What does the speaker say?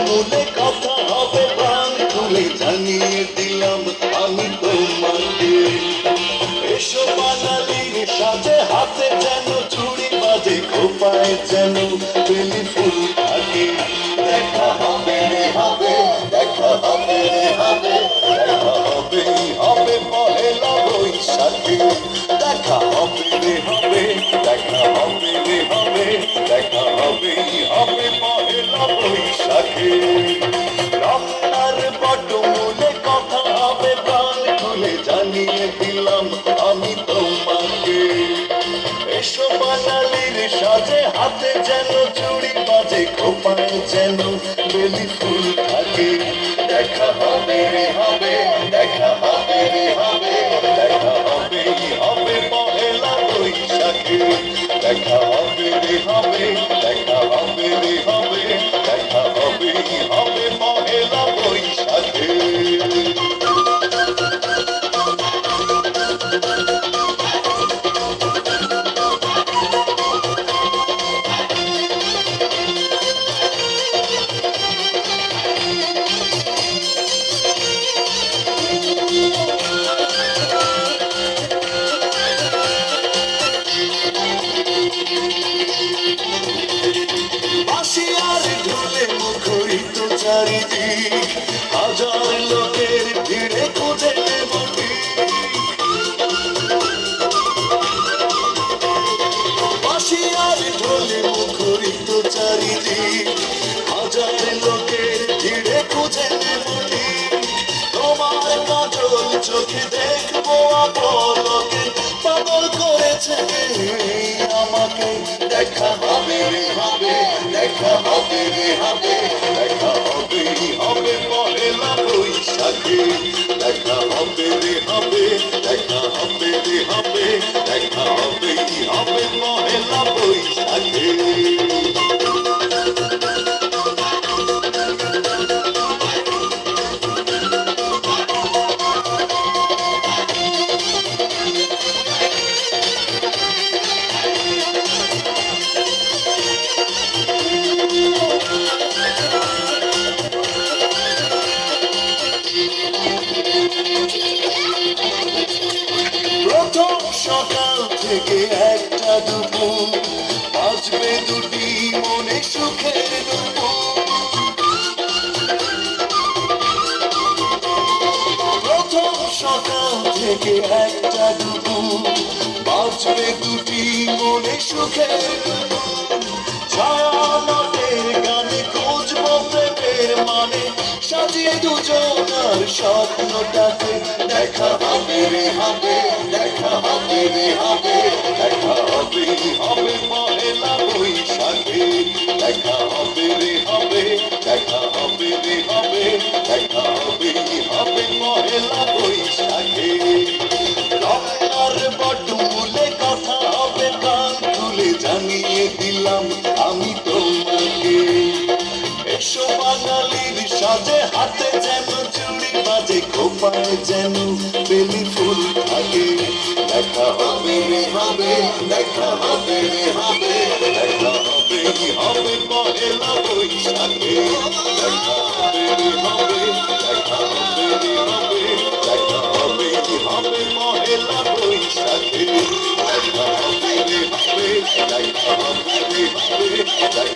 মনে কথা হবে প্রাণ খুলে জানিয়ে দিলাম আমি তোমাকে। এসো বাঙালির সাজে হাতে যেন চুড়ি বাজে খোপায় যেন বেলি ফুল থাকে। দেখা হবে হবে দেখা হবে হবে দেখা হবে হবে পহেলা বৈশাখে। দেখা হবে হবে দেখা হবে হবে দেখা হবে হবে পহেলা বৈশাখে। রমনার বটমূলে কথা হবে প্রাণ খুলে জানিয়ে দিলাম আমি তোমাকে। এসো বাঙালির সাজে হাতে যেন চুড়ি বাজে খোপায় যেন বেলি ফুল থাকে। দেখা হবে হবে দেখা হবে হবে দেখা হবে হবে পহেলা বৈশাখে। দেখা হবে হবে দেখা হবে হবে দেখা হবে হবে পহেলা বৈশাখে। বাঁশিয়ার ঢোলে মুখরিত চারিদিক, হাজার লোকের ভিড়ে খুঁজে নেব বাঁশিয়ার ঢোলে মুখরিত চারিদিক, হাজার লোকের ভিড়ে খুঁজে নেব তোমার কাজল চোখে দেখবো আপলকে পাগল করেছে আমাকে। দেখা হবে হবে দেখা হবে হবে দেখা হবে হবে পহেলা বৈশাখে। দেখা হবে হবে দেখা হবে হবে দেখা হবে হবে পহেলা বৈশাখে। প্রথম সকাল থেকে একটা দুপুর বাজবে দুটি মনে সুখের দুপুর। প্রথম সকাল থেকে একটা দুপুর বাজবে দুটি মনে সুখের দুপুর। ছায়ানটের গানে খুঁজবো প্রেমের মানে সাজিয়ে দুজনার স্বপ্নটাকে। দেখা হবে হবে দেখা হবে হবে দেখা হবে হবে পহেলা বৈশাখে। দেখা হবে হবে দেখা হবে হবে দেখা হবে হবে পহেলা বৈশাখে। রমনার বটমূলে কথা হবে প্রাণ খুলে জানিয়ে দিলাম আমি তোমাকে। এসো বাঙালির সাজে হাতে যেন চুড়ি বাজে খোপায় যেন বেলি ফুল থাকে। দেখা হবে হবে দেখা হবে হবে দেখা হবে হবে পহেলা বৈশাখে। দেখা হবে হবে দেখা হবে হবে দেখা হবে হবে পহেলা বৈশাখে। দেখা হবে হবে দেখা হবে হবে দেখা